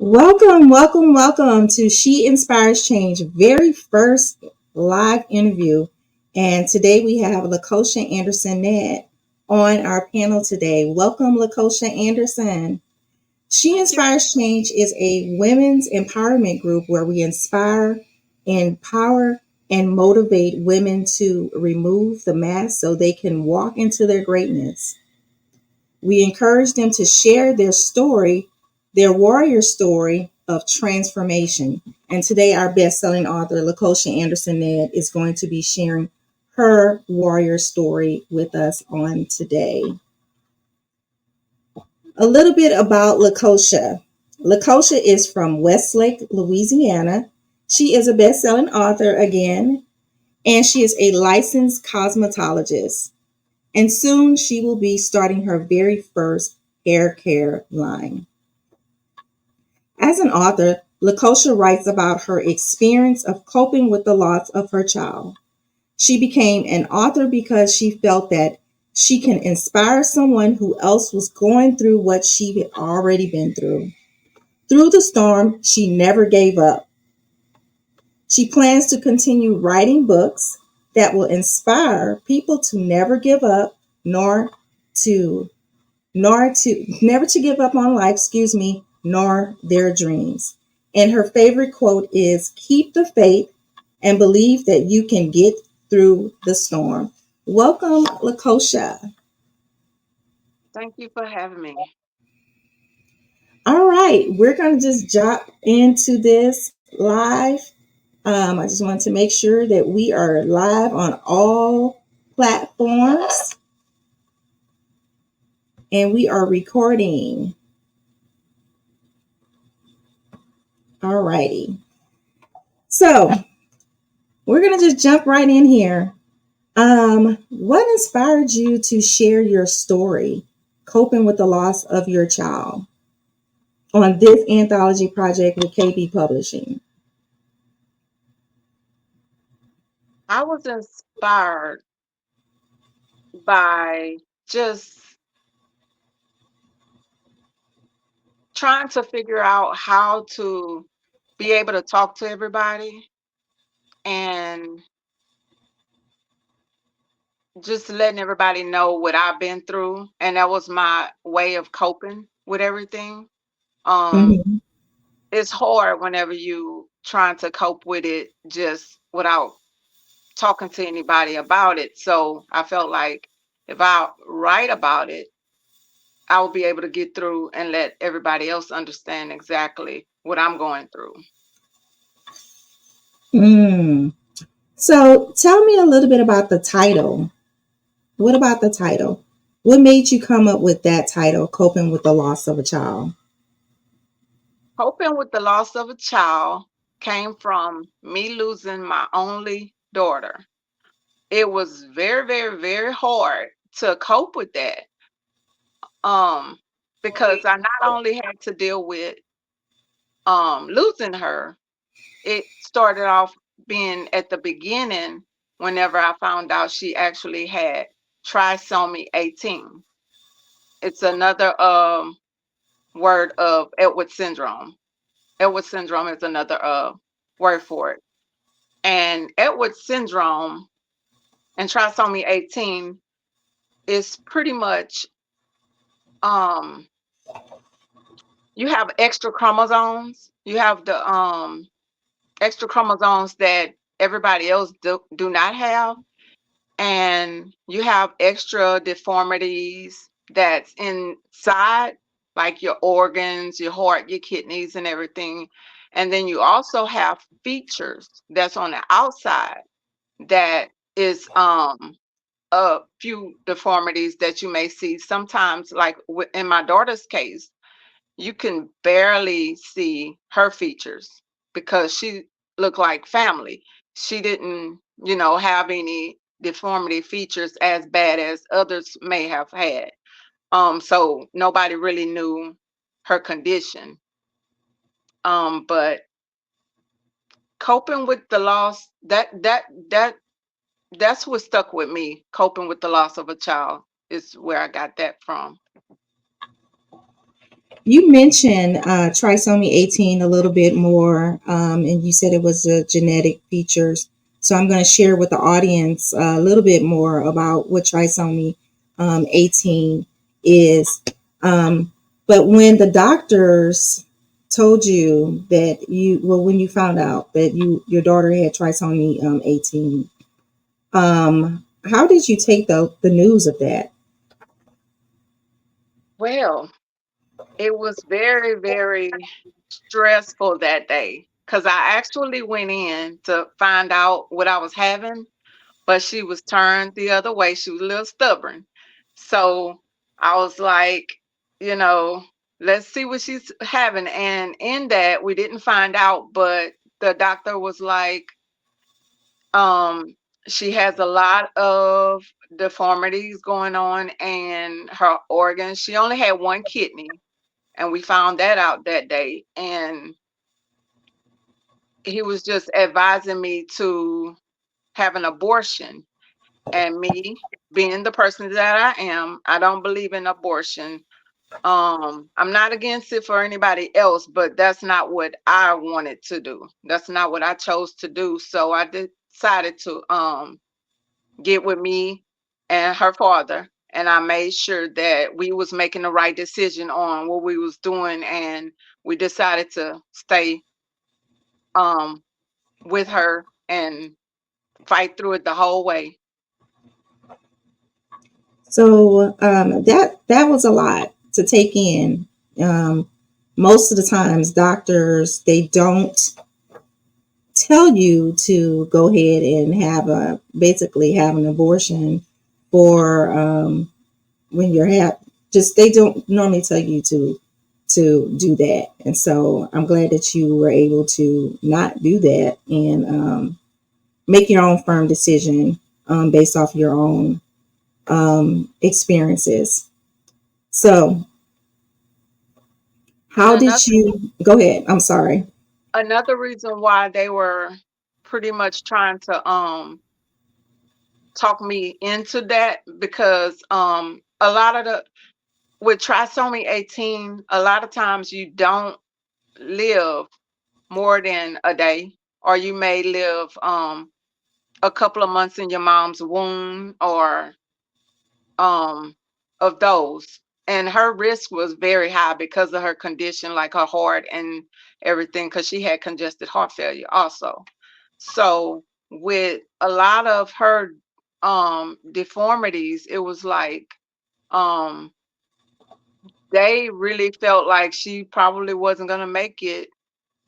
Welcome, welcome, welcome to She Inspires Change, very first live interview. And today we have LaCoshia Anderson-Ned on our panel today. Welcome, LaCoshia Anderson. She Inspires Change is a women's empowerment group where we inspire, empower, and motivate women to remove the mask so they can walk into their greatness. We encourage them to share their story, their warrior story of transformation. And today, our best-selling author, LaCoshia Anderson-Ned, is going to be sharing her warrior story with us on today. A little bit about LaCoshia. LaCoshia is from Westlake, Louisiana. She is a best-selling author again, and she is a licensed cosmetologist. And soon she will be starting her very first hair care line. As an author, LaCoshia writes about her experience of coping with the loss of her child. She became an author because she felt that she can inspire someone who else was going through what she had already been through. Through the storm, she never gave up. She plans to continue writing books that will inspire people to never give up, to never to give up on life, nor their dreams. And her favorite quote is, "Keep the faith and believe that you can get through the storm." Welcome, LaCoshia. Thank you for having me. All right, we're going to just jump into this live. I just want to make sure that we are live on all platforms and we are recording. All righty. So we're going to just jump right in here. What inspired you to share your story, coping with the loss of your child, on this anthology project with KB Publishing? I was inspired by just trying to figure out how to be able to talk to everybody and just letting everybody know what I've been through. And that was my way of coping with everything. Um, Mm-hmm. it's hard whenever you trying to cope with it just without talking to anybody about it. So I felt like if I write about it, I will be able to get through and let everybody else understand exactly what I'm going through. Mm. So tell me a little bit about the title. What about the title? What made you come up with that title, Coping with the Loss of a Child? Coping with the loss of a child came from me losing my only daughter. It was very, very, very hard to cope with that. Um, because I not only had to deal with losing her, it started off being at the beginning whenever I found out she actually had trisomy 18. It's another word of Edward syndrome. Edward syndrome is another word for it. And Edward syndrome and trisomy 18 is pretty much um you have extra chromosomes. You have the extra chromosomes that everybody else do not have, and you have extra deformities that's inside, like your organs, your heart, your kidneys, and everything. And then you also have features that's on the outside that is a few deformities that you may see sometimes, like in my daughter's case, you can barely see her features because she looked like family. She didn't, have any deformity features as bad as others may have had. So nobody really knew her condition. But coping with the loss, that's what stuck with me. Coping with the loss of a child is where I got that from. You mentioned trisomy 18 a little bit more, and you said it was the genetic features. So I'm going to share with the audience a little bit more about what trisomy 18 is. Um, but when the doctors told you that when you found out that your daughter had trisomy 18, how did you take the news of that? Well, it was very, very stressful that day because I actually went in to find out what I was having, but she was turned the other way. She was a little stubborn. So I was like, you know, let's see what she's having. And in that, we didn't find out, but the doctor was like, um, she has a lot of deformities going on and her organs. She only had one kidney, and we found that out that day. And he was just advising me to have an abortion. And me, being the person that I am, I don't believe in abortion. I'm not against it for anybody else, but that's not what I wanted to do. That's not what I chose to do. So I decided to get with me and her father, and I made sure that we was making the right decision on what we was doing, and we decided to stay um with her and fight through it the whole way. So that was a lot to take in. Um, Most of the times, doctors they don't tell you to go ahead and basically have an abortion for when you're just they don't normally tell you to do that. And so I'm glad that you were able to not do that and make your own firm decision based off your own experiences. So, And how did you go ahead? I'm sorry. another reason why they were pretty much trying to talk me into that, because a lot of the with trisomy 18, a lot of times you don't live more than a day, or you may live a couple of months in your mom's womb, or um of those. And her risk was very high because of her condition, like her heart and everything, because she had congested heart failure also. So with a lot of her deformities, it was like um they really felt like she probably wasn't going to make it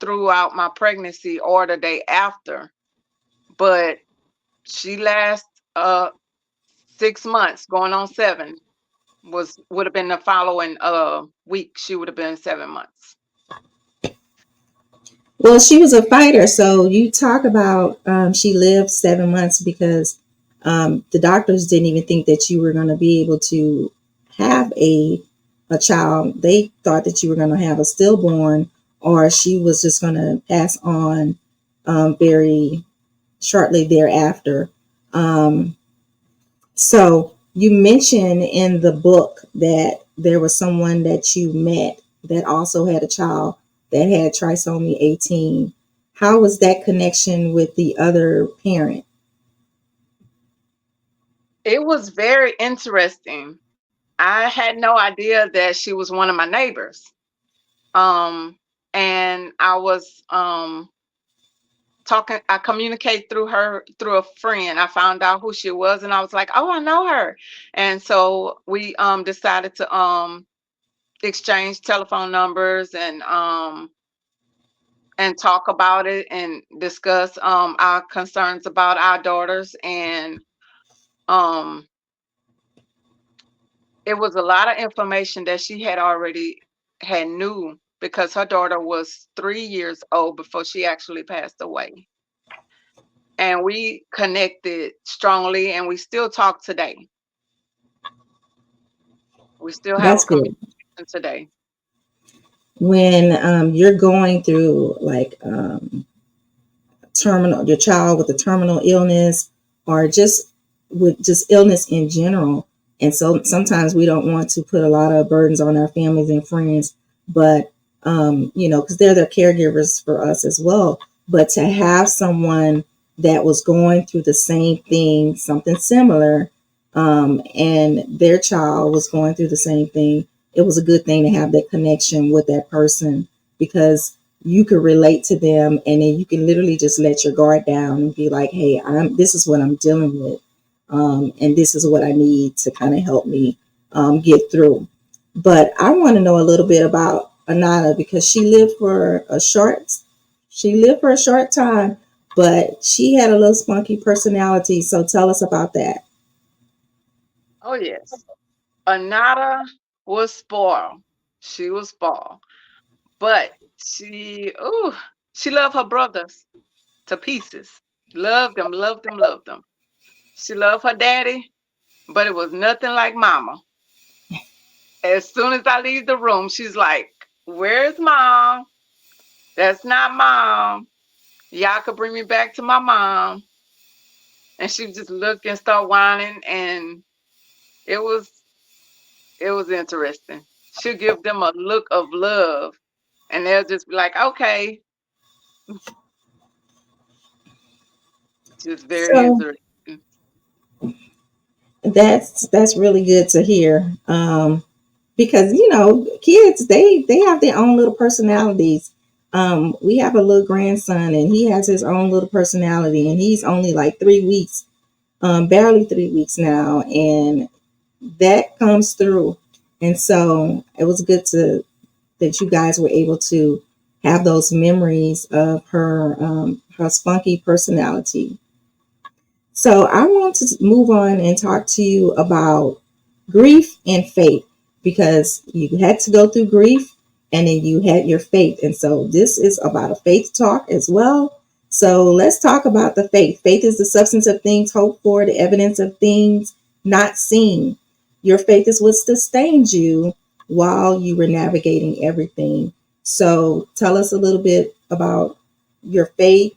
throughout my pregnancy or the day after. But she last 6 months, going on 7, would have been the following week. She would have been 7 months. Well, she was a fighter. So you talk about she lived 7 months because the doctors didn't even think that you were going to be able to have a child. They thought that you were going to have a stillborn, or she was just going to pass on very shortly thereafter. Um, so you mentioned in the book that there was someone that you met that also had a child that had trisomy 18. How was that connection with the other parent? It was very interesting. I had no idea that she was one of my neighbors. Um, and I was talking. I communicate through her through a friend. I found out who she was, and I was like, "Oh, I know her." And so we decided to exchange telephone numbers and talk about it and discuss our concerns about our daughters. And um it was a lot of information that she had already had knew, because her daughter was 3 years old before she actually passed away. And we connected strongly, and we still talk today. We still have a That's good. communication today. When you're going through like your child with a terminal illness, or just with just illness in general. And so sometimes we don't want to put a lot of burdens on our families and friends. but because they're the caregivers for us as well. But to have someone that was going through the same thing, something similar, and their child was going through the same thing, it was a good thing to have that connection with that person, because you could relate to them, and then you can literally just let your guard down and be like, hey, this is what I'm dealing with, and this is what I need to kind of help me get through. But I want to know a little bit about Anana, because she lived for a short time, but she had a little spunky personality. So tell us about that. Oh yes. Anata was spoiled. She was spoiled. But she loved her brothers to pieces. Loved them, loved them, loved them. She loved her daddy, but it was nothing like mama. As soon as I leave the room, she's like, "Where's mom? That's not mom. Y'all could bring me back to my mom." And she just look and start whining, and it was it was interesting. She'll give them a look of love, and they'll just be like, "Okay." Just very So interesting. that's really good to hear. Because kids, they have their own little personalities. We have a little grandson, and he has his own little personality, and he's only like 3 weeks, barely 3 weeks now, and that comes through. And so it was good to that you guys were able to have those memories of her spunky personality. So I want to move on and talk to you about grief and faith, because you had to go through grief and then you had your faith. And so this is about a faith talk as well. So let's talk about the faith. Faith is the substance of things hoped for, the evidence of things not seen. Your faith is what sustains you while you were navigating everything. So tell us a little bit about your faith.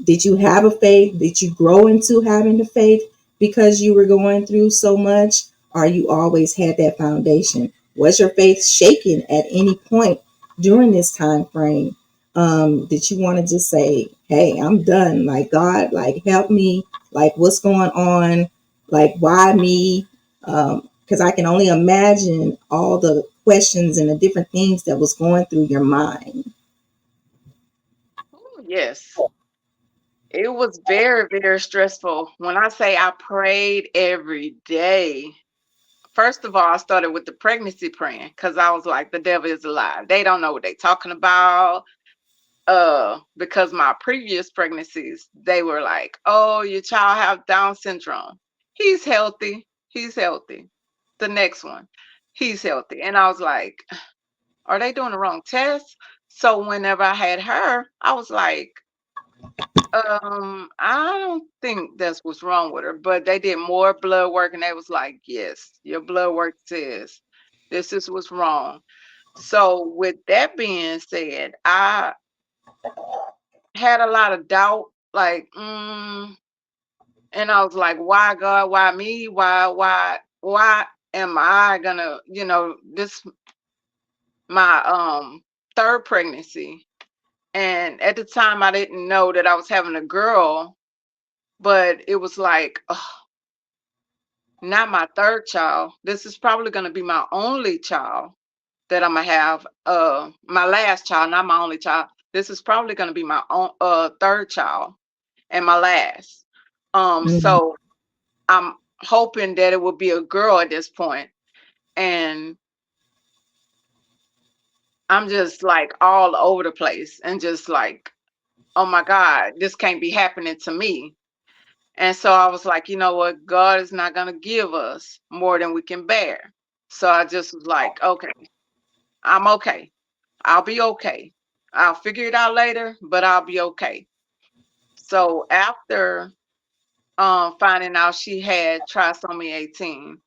Did you have a faith? Did you grow into having the faith because you were going through so much? Or you always had that foundation? Was your faith shaken at any point during this time frame? Did you want to just say, hey, I'm done? Like, God, like, help me. Like, what's going on? Like, why me? Because I can only imagine all the questions and the different things that was going through your mind. Ooh, yes. It was very, very stressful. When I say I prayed every day, first of all, I started with the pregnancy praying because I was like, the devil is alive. They don't know what they're talking about. Because my previous pregnancies, they were like, "Oh, your child have Down syndrome. He's healthy. He's healthy." The next one, he's healthy. And I was like, are they doing the wrong test? So whenever I had her, I was like, I don't think that's what's wrong with her. But they did more blood work and they was like, yes, your blood work says this is what's wrong. So with that being said, I had a lot of doubt, like, and I was like, why God, why me? Why am I gonna, this my third pregnancy. And at the time I didn't know that I was having a girl, but it was like, ugh, not my third child. This is probably gonna be my only child that I'm gonna have. My last child, not my only child. This is probably gonna be my own third child and my last. Mhm. So I'm hoping that it will be a girl at this point. And I'm just like all over the place and just like, oh my God, this can't be happening to me. And so I was like, you know what? God is not going to give us more than we can bear. So I just was like, okay, I'm okay. I'll be okay. I'll figure it out later, but I'll be okay. So after finding out she had trisomy 18,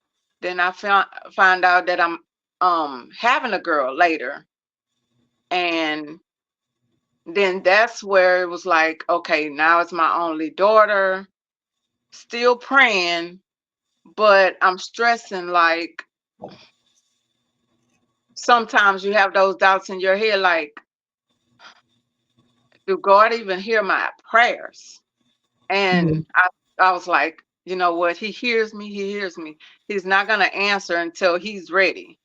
then I find out that I'm having a girl later. And then that's where it was like, okay, now it's my only daughter, still praying, but I'm stressing like sometimes you have those doubts in your head, like, do God even hear my prayers? Mhm. And I was like, you know what? He hears me. He hears me. He's not going to answer until he's ready.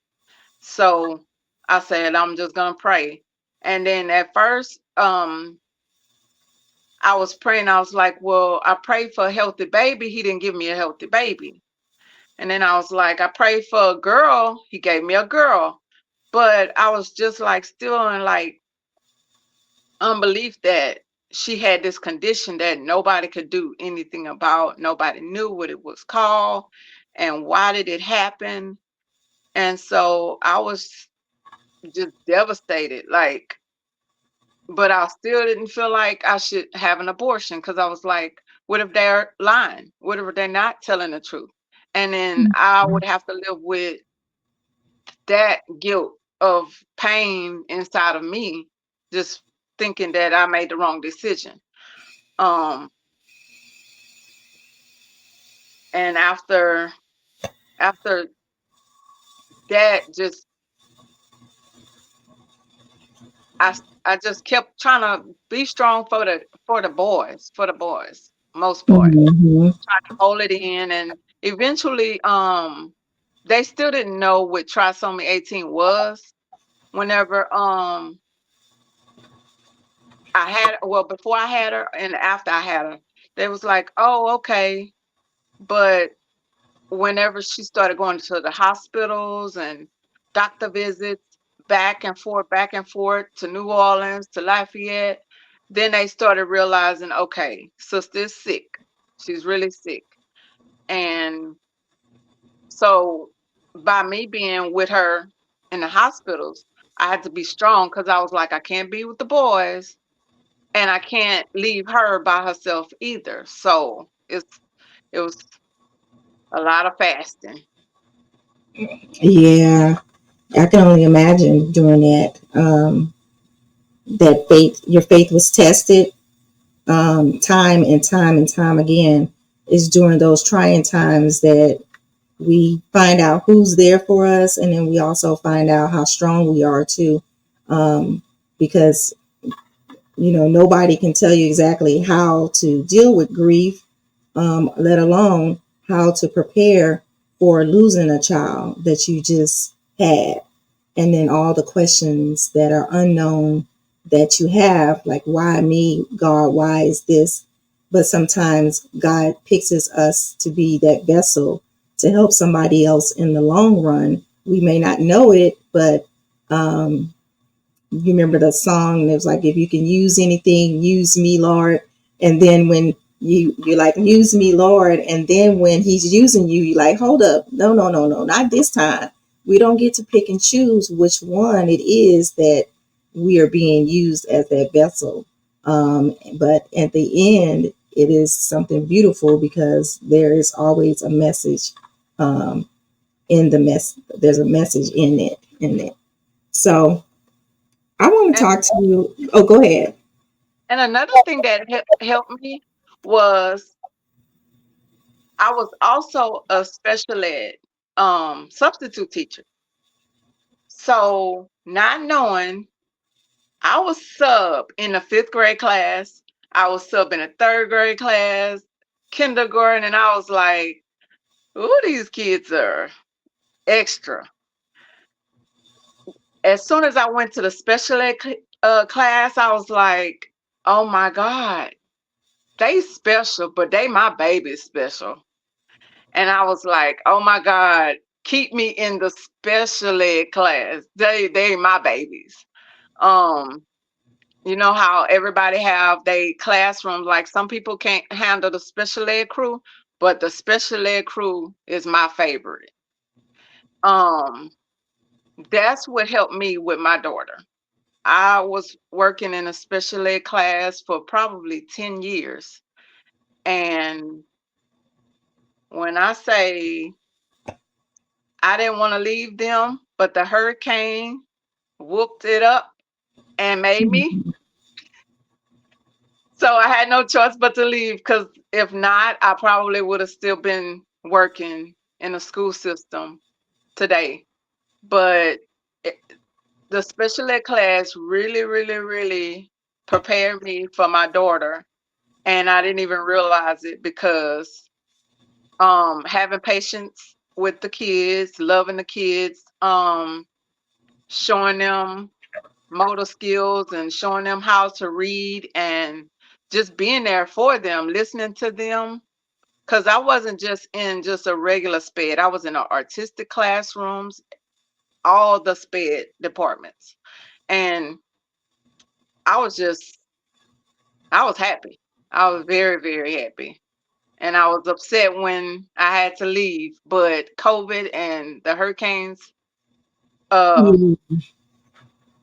So I said, I'm just going to pray. And then at first, I was praying. I was like, well, I prayed for a healthy baby. He didn't give me a healthy baby. And then I was like, I prayed for a girl. He gave me a girl. But I was just like still in like unbelief that she had this condition that nobody could do anything about. Nobody knew what it was called and why did it happen. And so I was just devastated. Like, but I still didn't feel like I should have an abortion because I was like, what if they're lying? What if they're not telling the truth? And then I would have to live with that guilt of pain inside of me, just thinking that I made the wrong decision. Um, and after that, just I just kept trying to be strong for the boys, most boys. Mhm. Hold it in, and eventually they still didn't know what trisomy 18 was whenever I had, well, before I had her and after I had her, they was like, oh, okay. But whenever she started going to the hospitals and doctor visits, back and forth to New Orleans, to Lafayette, then they started realizing, okay, sister's sick. She's really sick. And so by me being with her in the hospitals, I had to be strong because I was like, I can't be with the boys and I can't leave her by herself either. So it was a lot of fasting. Yeah, I can only imagine doing that. That faith, your faith was tested time and time and time again. Is during those trying times that we find out who's there for us, and then we also find out how strong we are too. Because nobody can tell you exactly how to deal with grief, let alone how to prepare for losing a child that you just had. And then all the questions that are unknown that you have, like, why me, God? Why is this? But sometimes God picks us to be that vessel to help somebody else in the long run. We may not know it, but you remember the song that was like, if you can use anything, use me, Lord. And then when you like, use me, Lord, and then when he's using you, you like, hold up, no, no, no, no, not this time. We don't get to pick and choose which one it is that we are being used as that vessel. But at the end, it is something beautiful because there is always a message in the mess. There's a message in it. So I want to And talk to you. Oh, go ahead. another thing that helped me was I was also a special ed substitute teacher. So not knowing, I was sub in the fifth grade class. I was sub in the third grade class, kindergarten, and I was like, "Ooh, these kids are extra." As soon as I went to the special ed class, I was like, "Oh my God, they special, but they my baby special." And I was like, "Oh my God, keep me in the special ed class. They my babies." Um, You know how everybody have they classrooms, like some people can't handle the special ed crew, but the special ed crew is my favorite. Um, that's what helped me with my daughter. I was working in a special ed class for probably 10 years. And when I say I didn't want to leave them, but the hurricane whooped it up and made me. So I had no choice but to leave because if not, I probably would have still been working in the school system today. But it, the special ed class really, really, really prepared me for my daughter, and I didn't even realize it because having patience with the kids, loving the kids, showing them motor skills and showing them how to read and just being there for them, listening to them. Because I wasn't just in just a regular SPED, I was in the artistic classrooms, all the SPED departments. And I was just, I was happy. I was very, very happy. And I was upset when I had to leave, but COVID and the hurricanes uh Yeah.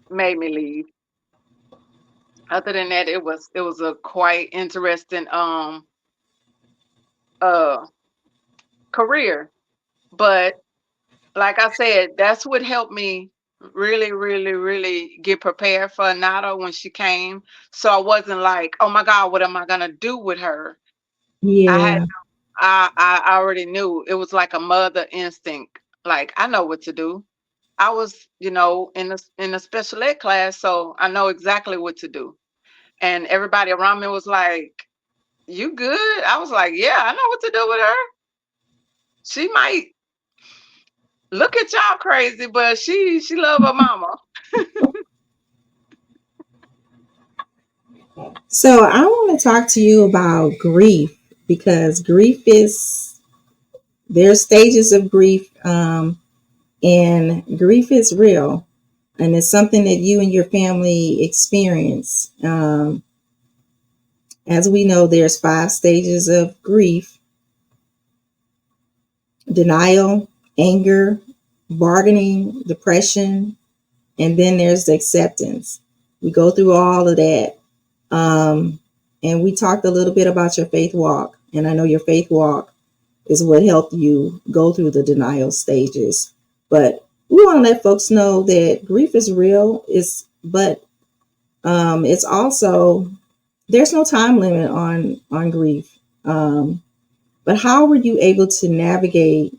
made me leave. Other than that, it was a quite interesting uh career. But like I said, that's what helped me really, really, really get prepared for Nada when she came. So I wasn't like, oh my God, what am I gonna do with her? I had Yeah. I already knew it was like a mother instinct. Like I know what to do. I was, in a special ed class, so I know exactly what to do. And everybody around me was like, "You good?" I was like, "Yeah, I know what to do with her. She might look at y'all crazy, but she love her mama." So I want to talk to you about grief because grief is there's stages of grief, and grief is real, and it's something that you and your family experience. As we know, there's 5 stages of grief: denial, anger, bargaining, depression, and then there's the acceptance. We go through all of that. Um, and we talked a little bit about your faith walk. And I know your faith walk is what helped you go through the denial stages. But we want to let folks know that grief is real. But it's also there's no time limit on grief. But how were you able to navigate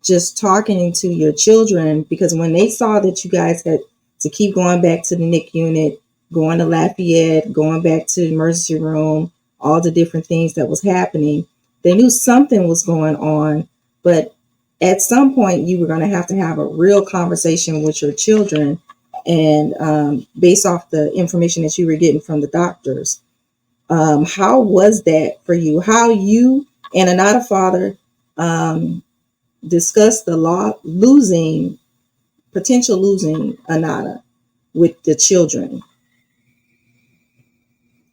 just talking to your children, because when they saw that you guys had to keep going back to the NIC unit, going to Lafayette, going back to the emergency room, all the different things that was happening, they knew something was going on. But at some point, you were going to have a real conversation with your children, and based off the information that you were getting from the doctors. How was that for you? How you and another father um, discuss the law losing potential losing Anana with the children,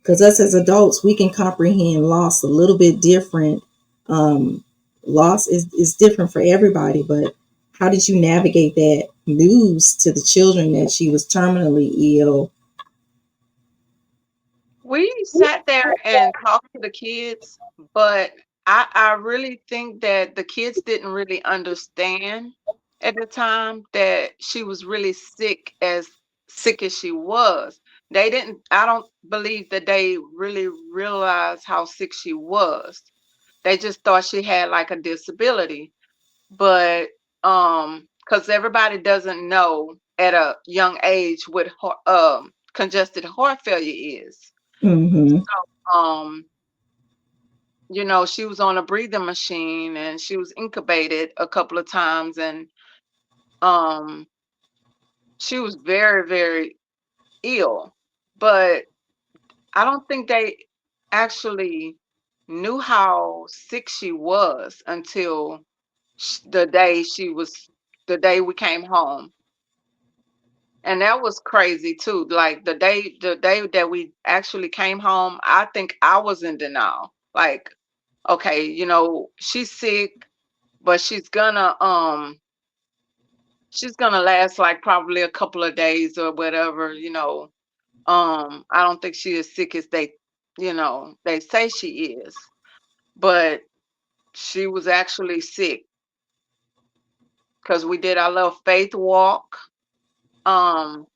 because us as adults we can comprehend loss a little bit different. um, Loss is different for everybody, but how did you navigate that news to the children that she was terminally ill? We sat there and talked to the kids, but I really think that the kids didn't really understand at the time that she was really sick as she was. They didn't, I don't believe that they really realized how sick she was. They just thought she had like a disability. But because everybody doesn't know at a young age what congested heart failure is. Mm-hmm. um she was on a breathing machine and she was incubated a couple of times, and um she was very, very ill. But I don't think they actually knew how sick she was until the day we came home. And that was crazy too. Like the day that we actually came home, I think I was in denial. Like, okay, she's sick, but she's gonna last like probably a couple of days or whatever. I don't think she is sick as they say she is. But she was actually sick because we did our little faith walk, um,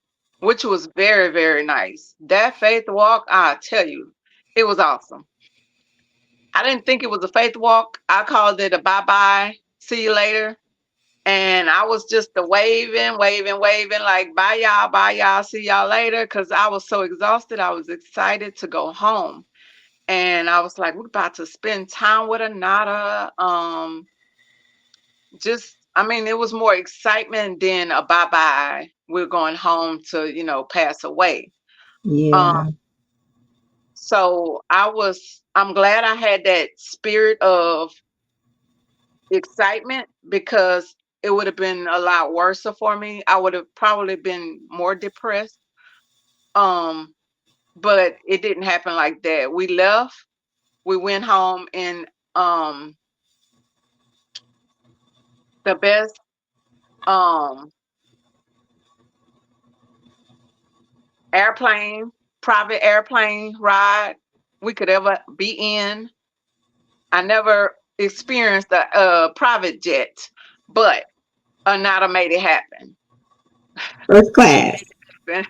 which was very, very nice. That faith walk, I tell you, it was awesome. I didn't think it was a faith walk. I called it a bye bye, see you later. And I was just the waving, waving, waving, like, bye, y'all, see y'all later. Cause I was so exhausted. I was excited to go home. And I was like, we're about to spend time with Anata. I mean, it was more excitement than a bye bye. We're going home to, pass away. Um, Yeah. so I'm glad I had that spirit of excitement because it would have been a lot worse for me. I would have probably been more depressed. Um, but it didn't happen like that. We left, we went home in um the best um airplane, private airplane ride we could ever be in. I never experienced a private jet, but Anata made it happen. First She class. made it happen.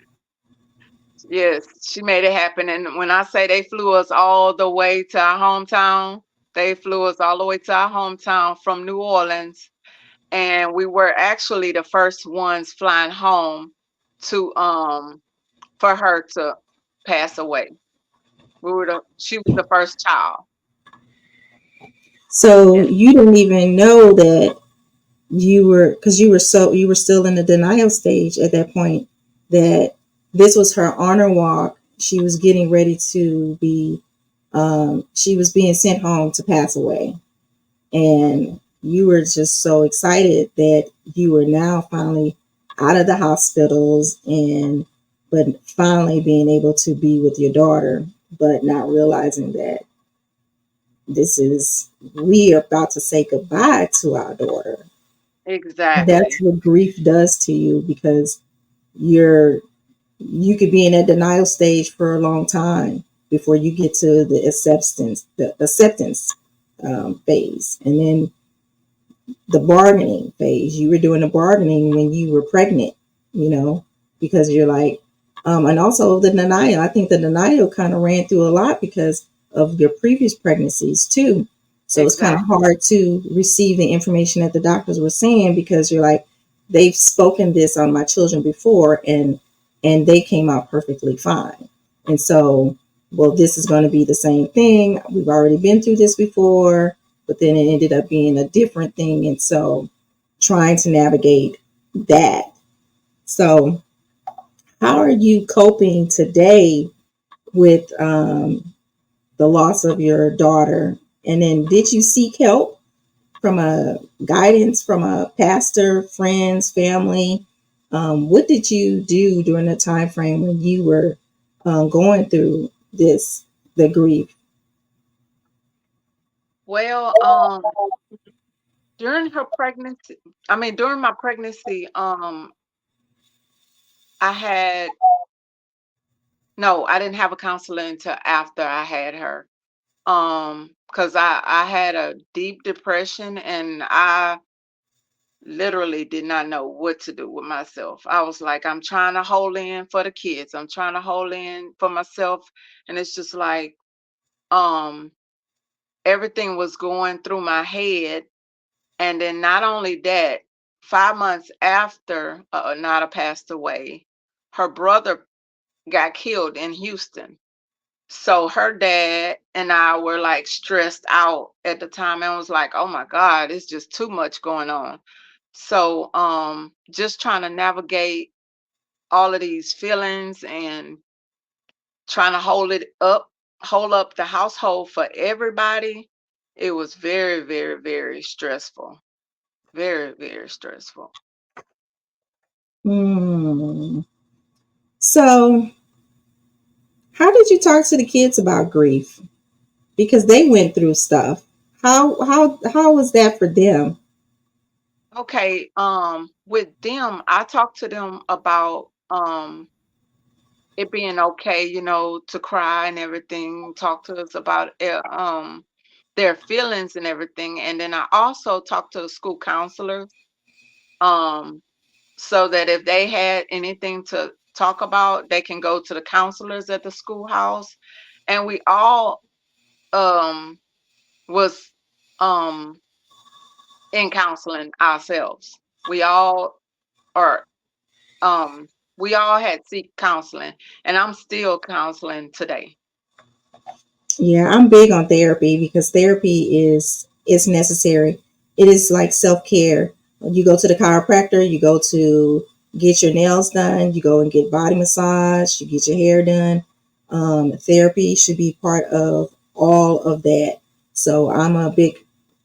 Yes, she made it happen. And when I say they flew us all the way to our hometown, they flew us all the way to our hometown from New Orleans. And we were actually the first ones flying home to for her to pass away. She was the first child. So Yes, you didn't even know that you were, because you were still in the denial stage at that point, that this was her honor walk. She was getting ready to be, she was being sent home to pass away. And you were just so excited that you were now finally out of the hospitals, and but finally being able to be with your daughter, but not realizing that this is, we are about to say goodbye to our daughter. And that's exactly. what grief does to you, because you're, you could be in that denial stage for a long time before you get to the acceptance phase. And then the bargaining phase. You were doing the bargaining when you were pregnant, you know, because you're like, and also the denial. I think the denial kind of ran through a lot because of your previous pregnancies too. So it's kind of Exactly. hard to receive the information that the doctors were saying, because you're like, they've spoken this on my children before, and they came out perfectly fine. And so, well, this is going to be the same thing. We've already been through this before, but then it ended up being a different thing. And so trying to navigate that. So, how are you coping today with the loss of your daughter? And then, did you seek help from a guidance from a pastor, friends, family? What did you do during the time frame when you were going through this, the grief? Well, during her pregnancy, during my pregnancy, I had no, I didn't have a counselor until after I had her. Because I had a deep depression and I literally did not know what to do with myself. I was like, I'm trying to hold in for the kids. I'm trying to hold in for myself. And it's just like, um, everything was going through my head. And then not only that, 5 months after Nada passed away, her brother got killed in Houston. So her dad and I were like stressed out at the time and was like, oh my God, it's just too much going on. So just trying to navigate all of these feelings and trying to hold up the household for everybody. It was very, very, very stressful. Very, very stressful. Hmm. So, how did you talk to the kids about grief? Because they went through stuff. How was that for them? Okay, with them, I talked to them about it being okay, to cry and everything, talk to us about their feelings and everything. And then I also talked to the school counselors, um, so that if they had anything to talk about, they can go to the counselors at the schoolhouse. And we all was um in counseling ourselves. We all are we all had seek counseling, and I'm still counseling today. Yeah, I'm big on therapy because therapy is necessary. It is like self-care. You go to the chiropractor, you go to get your nails done, you go and get body massage, you get your hair done. Therapy should be part of all of that. So I'm a big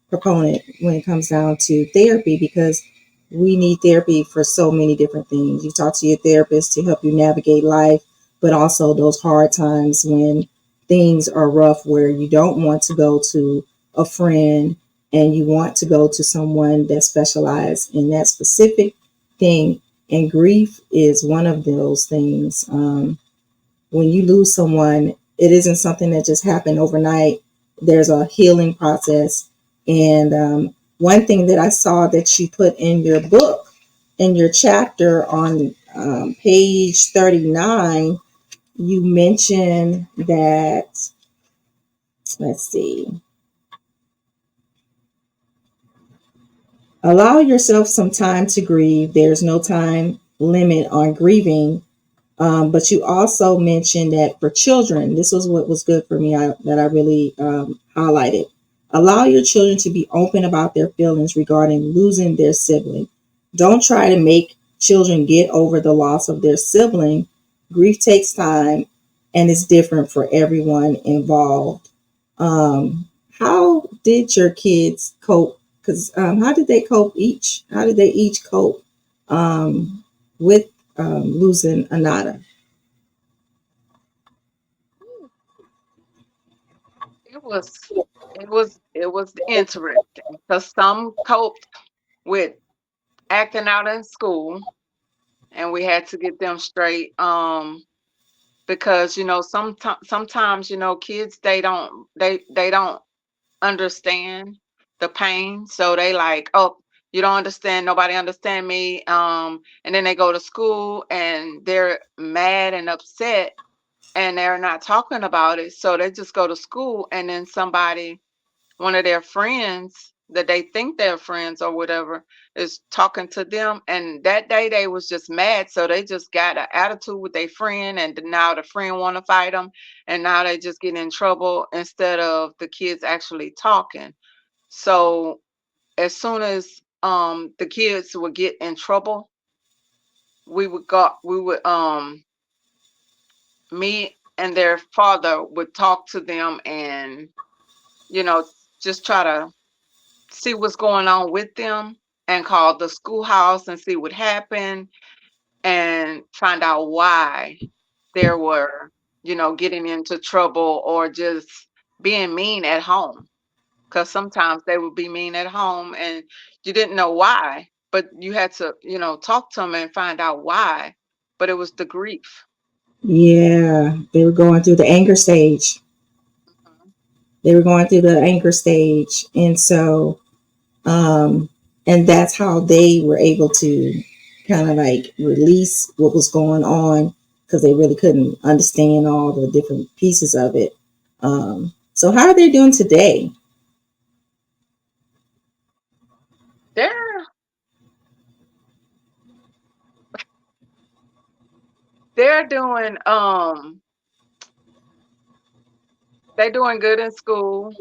proponent when it comes down to therapy because we need therapy for so many different things. You talk to your therapist to help you navigate life, but also those hard times when things are rough where you don't want to go to a friend and you want to go to someone that specializes in that specific thing. And grief is one of those things. When you lose someone, it isn't something that just happened overnight. There's a healing process. And one thing that I saw that you put in your book, in your chapter on page 39, you mentioned that, let's see, allow yourself some time to grieve. There's no time limit on grieving. But you also mentioned that for children, this was what was good for me that I really highlighted. Allow your children to be open about their feelings regarding losing their sibling. Don't try to make children get over the loss of their sibling. Grief takes time and is different for everyone involved. How did your kids cope? Because how did they cope each? How did they each cope with losing Anada? It was it was interesting because some coped with acting out in school, and we had to get them straight. Because sometimes kids they don't understand the pain, so they like, oh, you don't understand, nobody understand me, and then they go to school and they're mad and upset and they're not talking about it, so they just go to school and then somebody, one of their friends that they think they're friends or whatever, is talking to them, and that day they was just mad, so they just got an attitude with their friend, and now the friend want to fight them, and now they just get in trouble instead of the kids actually talking. So as soon as the kids would get in trouble, we would me and their father would talk to them, and you know just try to see what's going on with them, and call the schoolhouse and see what happened, and find out why they were, getting into trouble or just being mean at home. Because sometimes they would be mean at home and you didn't know why, but you had to, talk to them and find out why. But it was the grief. Yeah, they were going through the anger stage. Mhm. They were going through the anger stage. And so, um, and that's how they were able to kind of like release what was going on because they really couldn't understand all the different pieces of it. So, how are they doing today? They're they're doing they're doing good in school.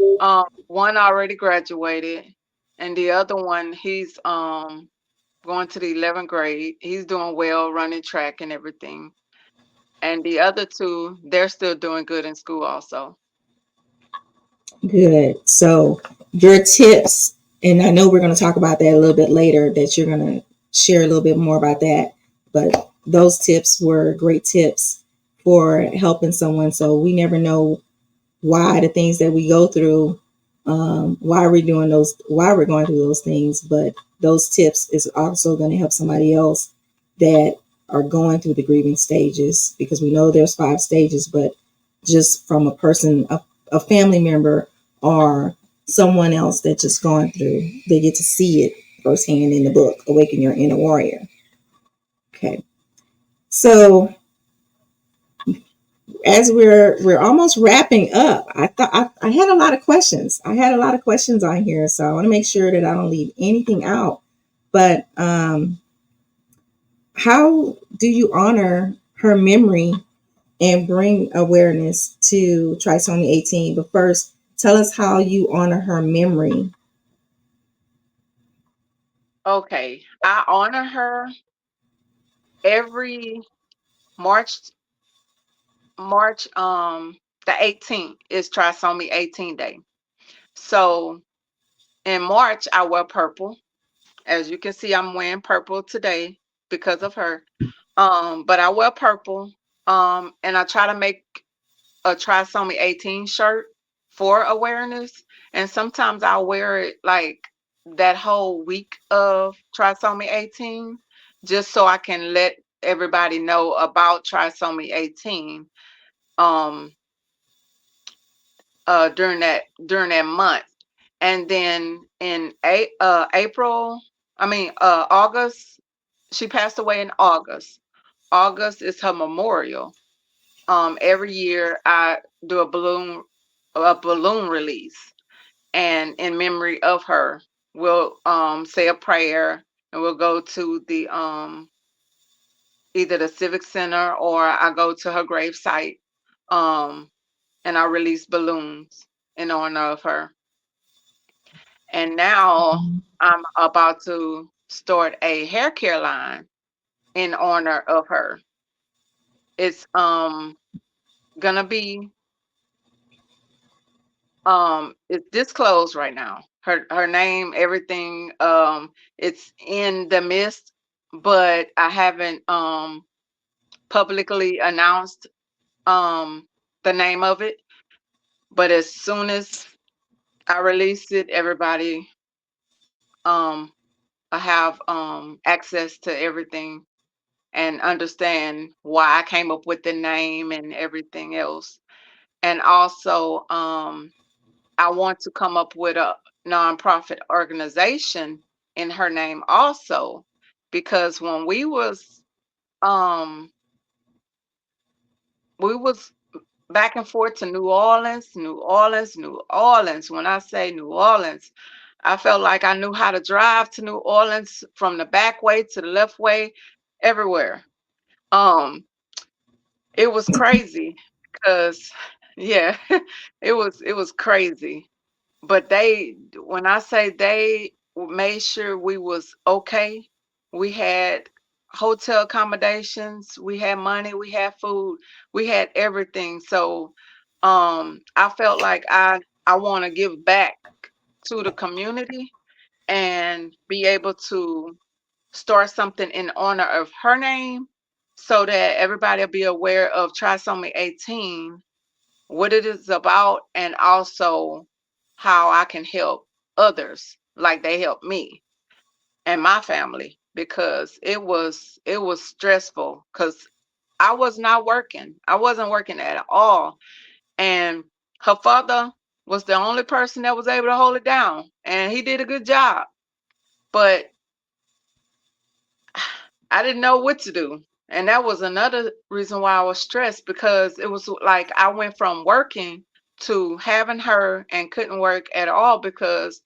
One already graduated, and the other one, he's going to the 11th grade. He's doing well, running track and everything. And the other two, they're still doing good in school also. Good. So, your tips, and I know we're going to talk about that a little bit later, that you're going to share a little bit more about that. But those tips were great tips for helping someone. So, we never know why the things that we go through, why we're going through those things. But those tips is also going to help somebody else that are going through the grieving stages because we know there's 5 stages, but just from a person, a family member or someone else that's just gone through, they get to see it firsthand in the book, Awaken Your Inner Warrior. Okay. So as we're almost wrapping up, I thought I had a lot of questions. I had a lot of questions on here, so I want to make sure that I don't leave anything out. But how do you honor her memory and bring awareness to Trisomy 18? But first, tell us how you honor her memory. Okay, I honor her every March. The 18th is Trisomy 18 Day. So in March, I wear purple. As you can see, I'm wearing purple today because of her. But I wear purple. And I try to make a Trisomy 18 shirt for awareness. And sometimes I'll wear it like that whole week of Trisomy 18, just so I can let everybody know about Trisomy 18. Um, during that month. And then in April, August, she passed away in August. August is her memorial. Every year I do a balloon release, and in memory of her, we'll say a prayer, and we'll go to the either the civic center, or I go to her grave site, um, and I release balloons in honor of her. And now I'm about to start a hair care line in honor of her. It's gonna be it's disclosed right now. Her name, everything, it's in the mist, but I haven't publicly announced um the name of it. But as soon as I release it, everybody um I have access to everything and understand why I came up with the name and everything else. And also, I want to come up with a nonprofit organization in her name also, because when um we was back and forth to New Orleans, New Orleans, New Orleans. When I say New Orleans, I felt like I knew how to drive to New Orleans from the back way to the left way, everywhere. Um, It was crazy because yeah, it was crazy. But when I say they made sure we was okay, we had hotel accommodations, we had money, we had food, we had everything. So I felt like I want to give back to the community and be able to start something in honor of her name, so that everybody will be aware of Trisomy 18, what it is about, and also how I can help others like they helped me and my family, because it was stressful because I was not working. I wasn't working at all. And her father was the only person that was able to hold it down, and he did a good job. But I didn't know what to do. And that was another reason why I was stressed, because it was like I went from working to having her and couldn't work at all because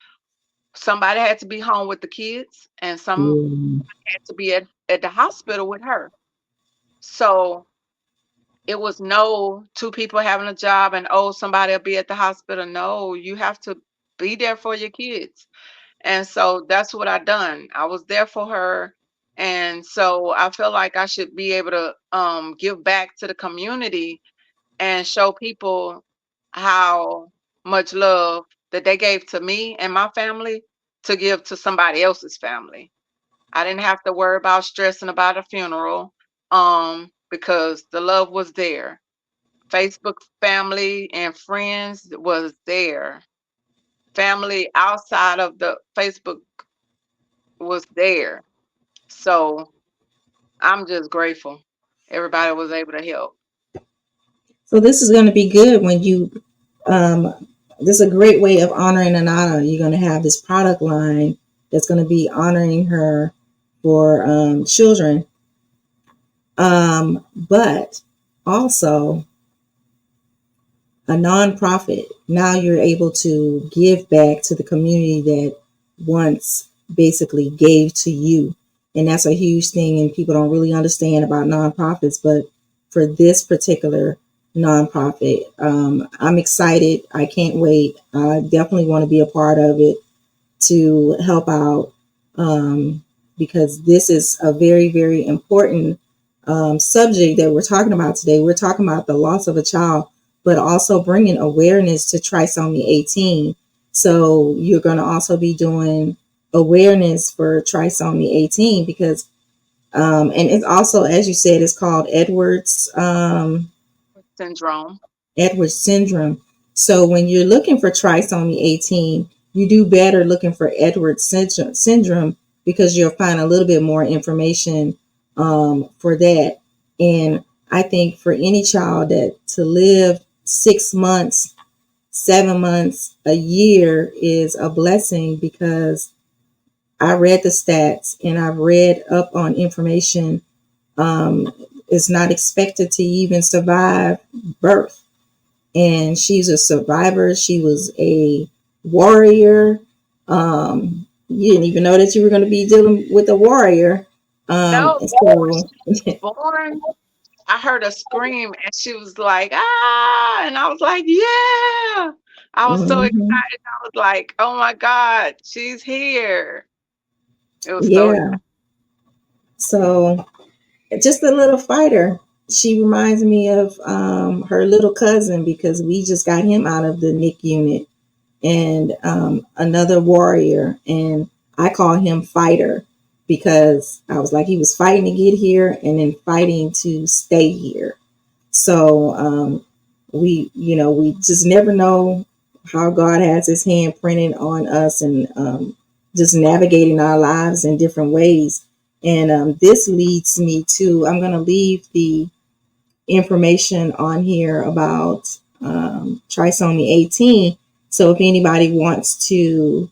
somebody had to be home with the kids and some Mm. had to be at the hospital with her. So it was no two people having a job and oh, somebody will be at the hospital. No, you have to be there for your kids. And so that's what I done. I was there for her. And so I feel like I should be able to give back to the community and show people how much love that they gave to me and my family to give to somebody else's family. I didn't have to worry about stressing about a funeral because the love was there. Facebook family and friends was there. Family outside of the Facebook was there. So I'm just grateful. Everybody was able to help. So this is going to be good when you. Um, this is a great way of honoring Anana. You're going to have this product line that's going to be honoring her for children, but also a nonprofit. Now you're able to give back to the community that once basically gave to you. And that's a huge thing, and people don't really understand about nonprofits. But for this particular nonprofit, I'm excited. I can't wait. I definitely want to be a part of it to help out, because this is a very, very important subject that we're talking about today. We're talking about the loss of a child, but also bringing awareness to trisomy 18. So you're going to also be doing awareness for trisomy 18 because, and it's also, as you said, it's called Syndrome. Edwards syndrome. So when you're looking for trisomy 18, you do better looking for Edwards syndrome because you'll find a little bit more information for that. And I think for any child that to live 6 months, 7 months, a year is a blessing, because I read the stats and I've read up on information. Um, is not expected to even survive birth, and she's a survivor. She was a warrior. You didn't even know that you were going to be dealing with a warrior. No, when So, she was born, I heard a scream and she was like, ah, and I was like, yeah. I was so mhm, excited. I was like, oh my God, she's here. It was so yeah. So, just a little fighter. She reminds me of her little cousin, because we just got him out of the NIC unit, and another warrior. And I call him fighter because I was like, he was fighting to get here and then fighting to stay here. So we just never know how God has his hand printed on us, and just navigating our lives in different ways. And this leads me to, I'm going to leave the information on here about trisomy 18. So if anybody wants to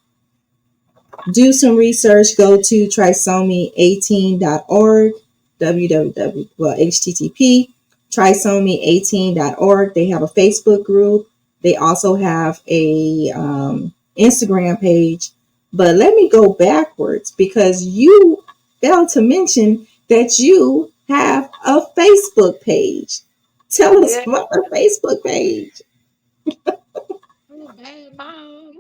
do some research, go to trisomy18.org, www, well, http trisomy18.org. They have a Facebook group. They also have a Instagram page. But let me go backwards, because you failed to mention that you have a Facebook page. Tell us yeah. about the Facebook page. Oh, bad mom.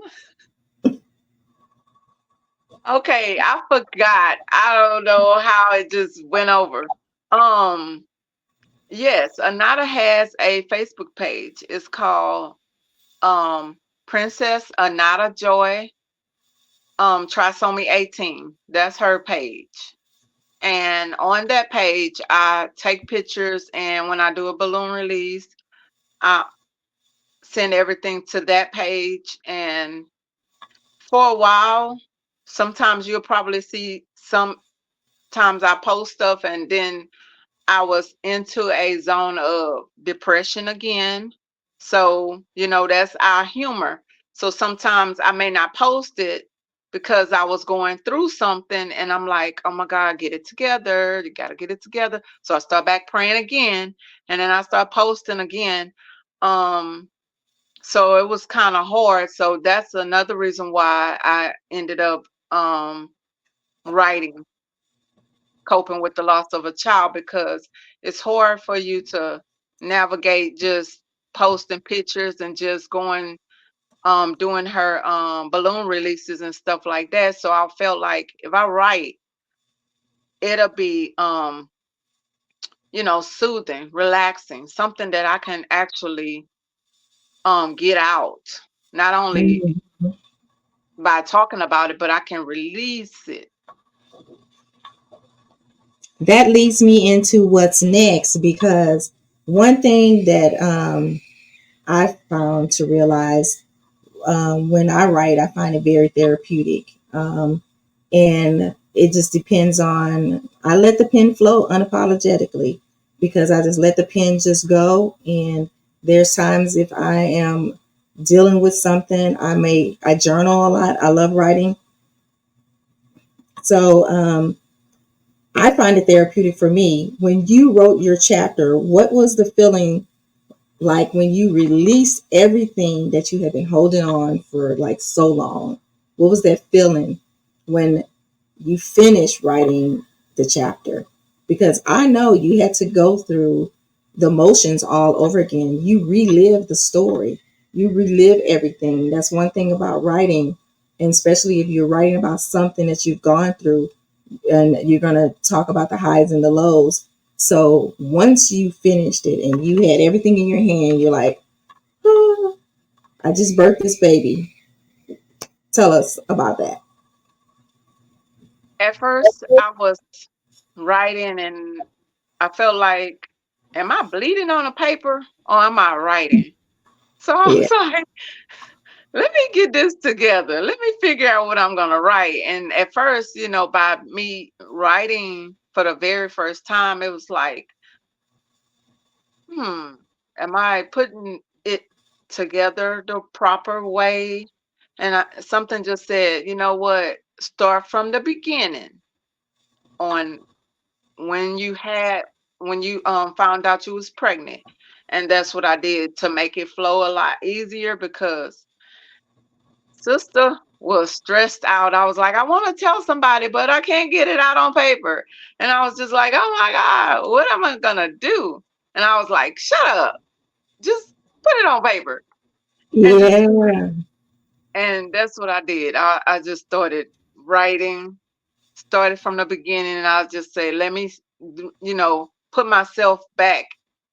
Okay, I forgot. I don't know how it just went over. Um, yes, Anata has a Facebook page. It's called Princess Anata Joy Trisomy 18. That's her page. And on that page, I take pictures, and when I do a balloon release, I send everything to that page. And for a while, sometimes you'll probably see, sometimes I post stuff and then I was into a zone of depression again. So, that's our humor. So sometimes I may not post it because I was going through something and I'm like, oh my God, get it together. You got to get it together. So I start back praying again, and then I start posting again. Um, so it was kind of hard. So that's another reason why I ended up writing Coping with the Loss of a Child, because it's hard for you to navigate just posting pictures and just going doing her balloon releases and stuff like that. So I felt like if I write, it'll be soothing, relaxing, something that I can actually get out, not only Mhm. by talking about it, but I can release it. That leads me into what's next, because one thing that I found to realize, when I write, I find it very therapeutic. And it just depends on, I let the pen flow unapologetically, because I just let the pen just go. And there's times if I am dealing with something, I journal a lot. I love writing. So I find it therapeutic for me. When you wrote your chapter, what was the feeling like when you released everything that you had been holding on for like so long? What was that feeling? when you finish writing the chapter? Because I know you had to go through the motions all over again. You relive the story, you relive everything. That's one thing about writing, and especially if you're writing about something that you've gone through, and you're going to talk about the highs and the lows. So once you finished it and you had everything in your hand, you're like, oh, I just birthed this baby. Tell us about that. At first, I was writing and I felt like, am I bleeding on a paper or am I writing? So I Yeah. was like, let me get this together. Let me figure out what I'm going to write. And at first, by me writing for the very first time, it was like, hmm, am I putting it together the proper way? And something just said, you know what? Start from the beginning on when you had when you found out you was pregnant. And that's what I did to make it flow a lot easier because sister was stressed out. I was like, I want to tell somebody, but I can't get it out on paper. And I was just like, oh my God, what am I gonna do? And I was like, shut up, just put it on paper and just Yeah. and that's what I did. I just started writing, started from the beginning, and I'll just say, let me, put myself back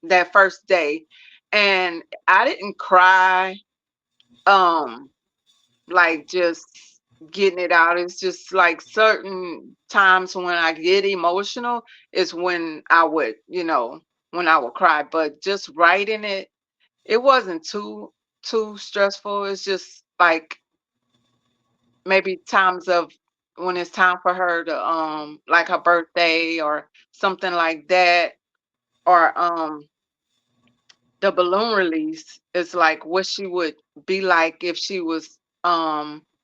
that first day. And I didn't cry, um, like just getting it out. It's just like certain times when I get emotional is when when I would cry. But just writing it, it wasn't too stressful. It's just like maybe times of when it's time for her to like her birthday or something like that, or the balloon release is like what she would be like if she was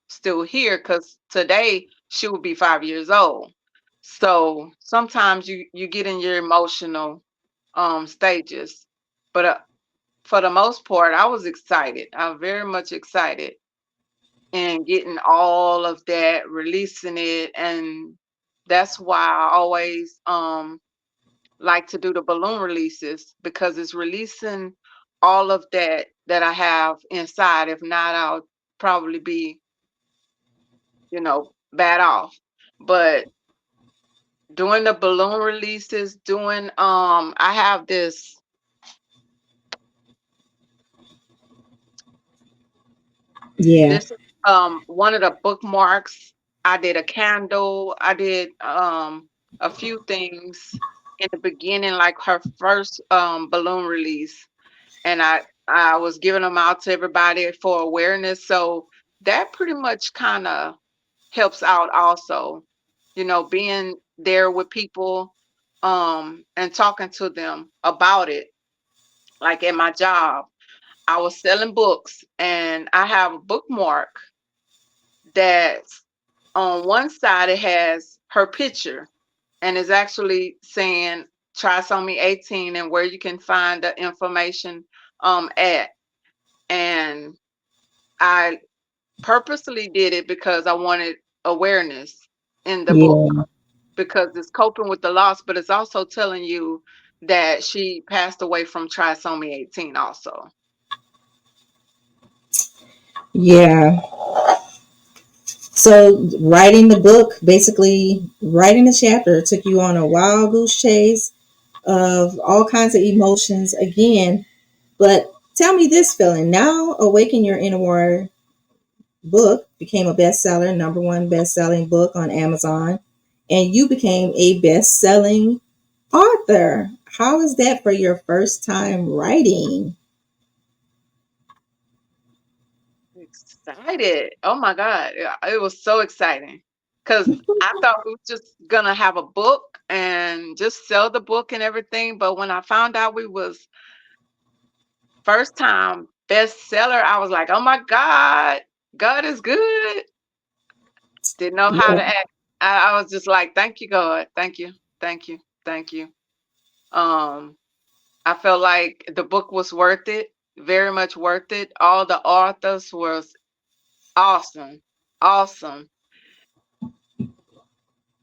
still here, because today she would be 5 years old. So sometimes you get in your emotional stages, but for the most part I was excited. I'm very much excited and getting all of that, releasing it. And that's why I always like to do the balloon releases, because it's releasing all of that I have inside. If not, I'll probably be, bad off. But doing the balloon releases, doing I have Yeah. this one of the bookmarks. I did a candle. I did a few things in the beginning, like her first balloon release, and I was giving them out to everybody for awareness. So that pretty much kind of helps out also, being there with people and talking to them about it. Like at my job, I was selling books and I have a bookmark that on one side it has her picture and is actually saying trisomy 18 and where you can find the information at. And I purposely did it because I wanted awareness in the book, Yeah. because it's coping with the loss, but it's also telling you that she passed away from trisomy 18 also. Yeah. So writing the book, basically writing the chapter, took you on a wild goose chase of all kinds of emotions again. But tell me this feeling now. Awaken Your Inner Warrior book became a bestseller, number one best-selling book on Amazon, and you became a best-selling author. How is that for your first time writing? Excited. Oh my God. Yeah, it was so exciting because I thought we were just gonna have a book and just sell the book and everything. But when I found out we was first time bestseller, I was like, oh my God, God is good. Didn't know how Yeah. to act. I was just like, thank you, God. Thank you. Thank you. Thank you. Um, I felt like the book was worth it, very much worth it. All the authors was awesome. Awesome.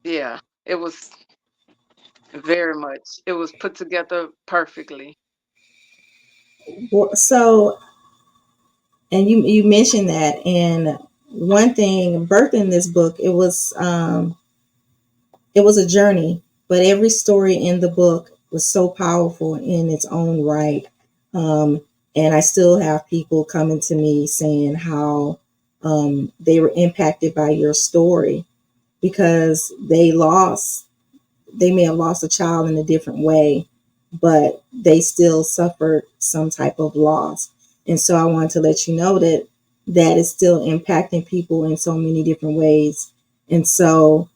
Yeah, it was very much. It was put together perfectly. So, and you mentioned that, and one thing birthing this book, it was a journey, but every story in the book was so powerful in its own right. Um, and I still have people coming to me saying how they were impacted by your story because they may have lost a child in a different way, but they still suffered some type of loss. And so I wanted to let you know that that is still impacting people in so many different ways. And so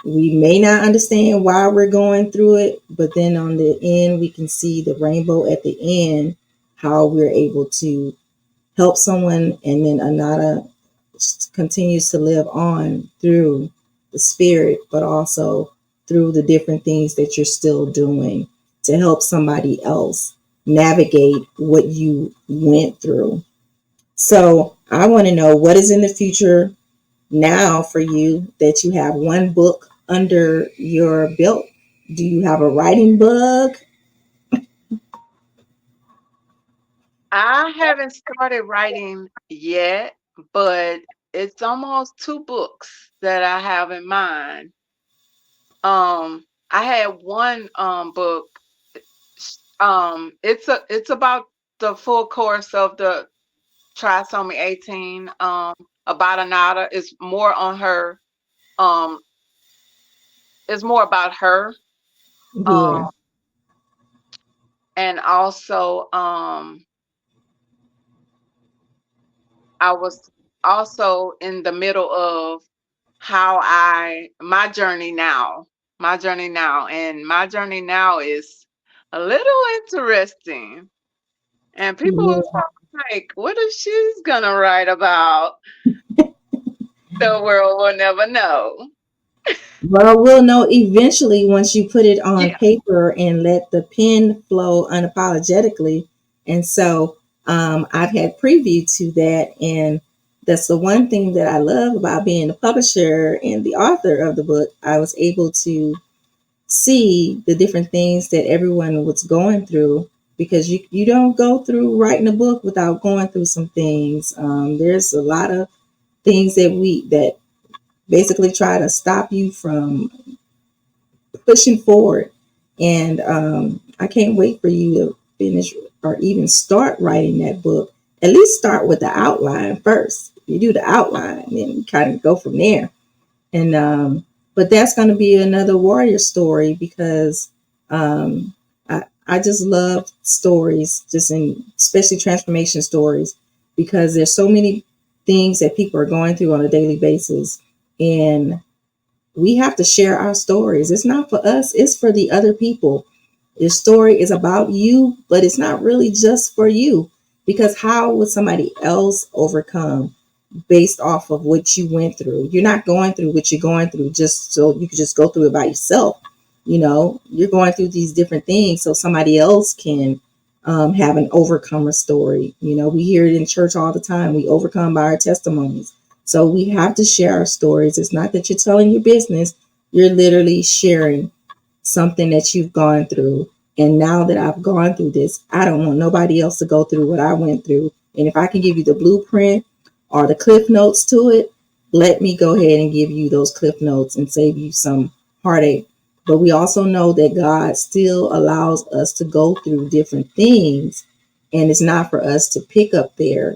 we may not understand why we're going through it, but then on the end, we can see the rainbow at the end, how we're able to help someone, and then another continues to live on through the spirit, but also through the different things that you're still doing to help somebody else navigate what you went through. So I want to know what is in the future now for you that you have one book under your belt. Do you have a writing bug? I haven't started writing yet, but it's almost two books that I have in mind. I had one book. It's about the full course of the trisomy 18. About Anada is more on her. Um, it's more about her. Um, Yeah, and also I was also in the middle of how I my journey now, and my journey now is a little interesting. And people yeah. was like, "What if she's gonna write about?" The world will never know. Well, we'll know eventually once you put it on Yeah. paper and let the pen flow unapologetically. And so I've had preview to that. And that's the one thing that I love about being the publisher and the author of the book. I was able to see the different things that everyone was going through because you don't go through writing a book without going through some things. There's a lot of things that basically try to stop you from pushing forward. And I can't wait for you to finish or even start writing that book. At least start with the outline first. You do the outline, then you kind of go from there. And but that's going to be another warrior story because I just love stories, just in especially transformation stories, because there's so many things that people are going through on a daily basis, and we have to share our stories. It's not for us, it's for the other people. Your story is about you, but it's not really just for you. Because how would somebody else overcome based off of what you went through? You're not going through what you're going through just so you could just go through it by yourself. You're going through these different things so somebody else can have an overcomer story. We hear it in church all the time. We overcome by our testimonies. So we have to share our stories. It's not that you're telling your business, you're literally sharing something that you've gone through. And now that I've gone through this, I don't want nobody else to go through what I went through. And if I can give you the blueprint or the cliff notes to it, let me go ahead and give you those cliff notes and save you some heartache. But we also know that God still allows us to go through different things. And it's not for us to pick up their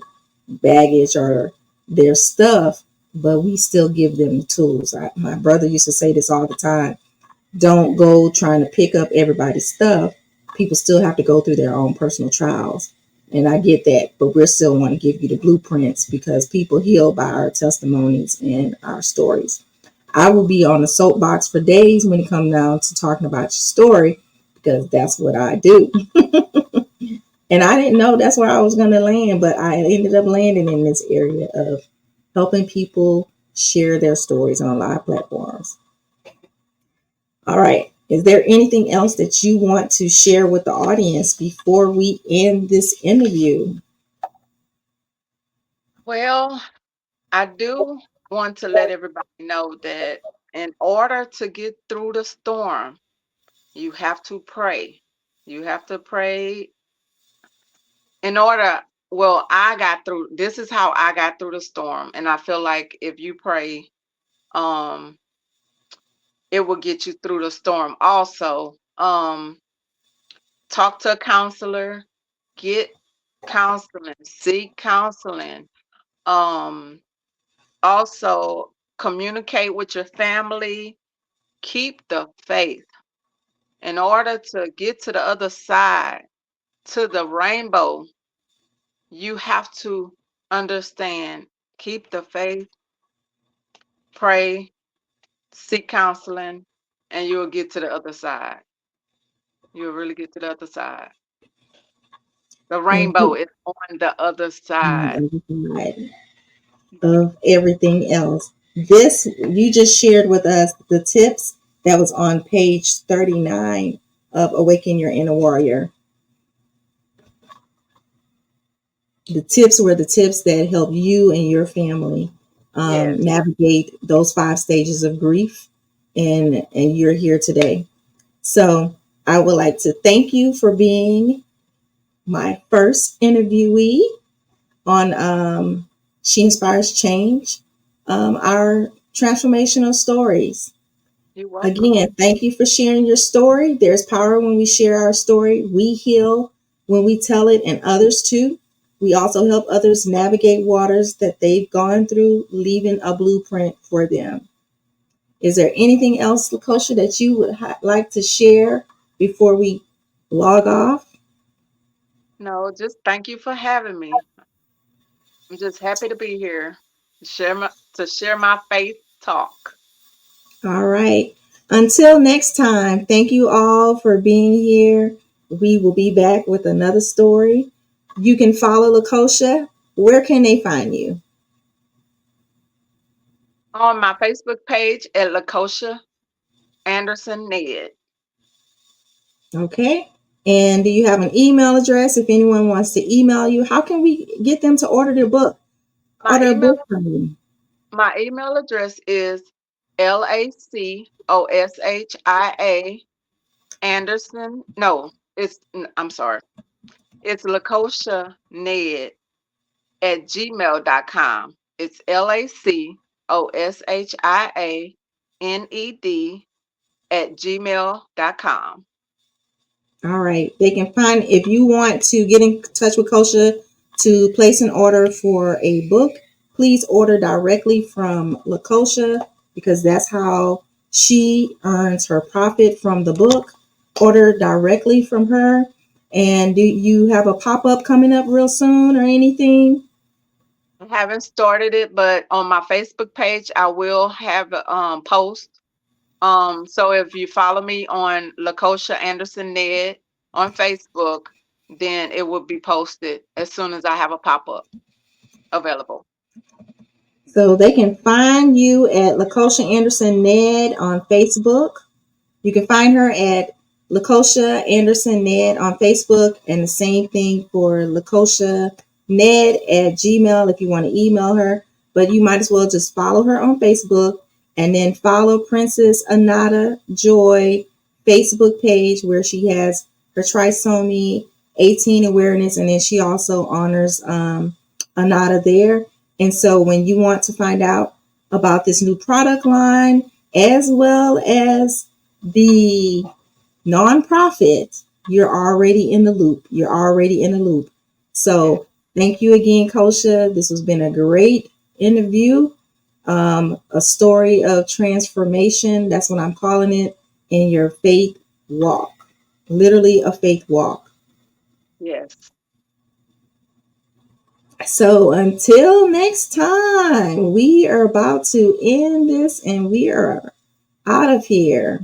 baggage or their stuff, but we still give them the tools. My brother used to say this all the time: don't go trying to pick up everybody's stuff. People still have to go through their own personal trials. And I get that, but we're still want to give you the blueprints because people heal by our testimonies and our stories. I will be on the soapbox for days when it comes down to talking about your story because that's what I do. And I didn't know that's where I was going to land, but I ended up landing in this area of helping people share their stories on live platforms. All right. Is there anything else that you want to share with the audience before we end this interview? Well, I do want to let everybody know that in order to get through the storm, you have to pray. You have to pray in order. Well, this is how I got through the storm. And I feel like if you pray, um, it will get you through the storm also. Talk to a counselor, get counseling, seek counseling. Um, Also communicate with your family, keep the faith. In order to get to the other side, to the rainbow, you have to understand, keep the faith, pray, seek counseling, and you'll get to the other side. You'll really get to the other side. The And rainbow is on the other side. of everything else. This, you just shared with us the tips that was on page 39 of Awaken Your Inner Warrior. The tips were the tips that help you and your family Yes. navigate those 5 stages of grief, and you're here today. So I would like to thank you for being my first interviewee on She Inspires Change, our transformational stories. You're welcome. Again, thank you for sharing your story. There's power when we share our story. We heal when we tell it, and others too. We also help others navigate waters that they've gone through, leaving a blueprint for them. Is there anything else, LaCoshia, that you would like to share before we log off? No, just thank you for having me. I'm just happy to be here to share my faith talk. All right. Until next time, thank you all for being here. We will be back with another story. You can follow LaCoshia. Where can they find you? On my Facebook page at LaCoshia Anderson-Ned. Okay. And do you have an email address if anyone wants to email you? How can we get them to order their book? My Order a email book from you. my email address is LaCoshia Anderson. No, I'm sorry. It's LaCoshia at gmail.com. It's LaCoshia at gmail.com. All right. They can find, if you want to get in touch with Kosha to place an order for a book, please order directly from LaCoshia because that's how she earns her profit from the book. Order directly from her. And do you have a pop up coming up real soon or anything? I haven't started it, but on my Facebook page, I will have a post. So if you follow me on LaCoshia Anderson-Ned on Facebook, then it will be posted as soon as I have a pop-up available. So they can find you at LaCoshia Anderson-Ned on Facebook. You can find her at LaCoshia Anderson-Ned on Facebook, and the same thing for LaCoshia Ned at Gmail if you want to email her. But you might as well just follow her on Facebook and then follow Princess Anata Joy Facebook page where she has her trisomy 18 awareness, and then she also honors Anata there. And so when you want to find out about this new product line as well as the nonprofit, you're already in the loop. You're already in the loop. Yeah. So thank you again, Kosha. This has been a great interview, a story of transformation. That's what I'm calling it in your faith walk. Literally a faith walk. Yes. So until next time, we are about to end this and we are out of here.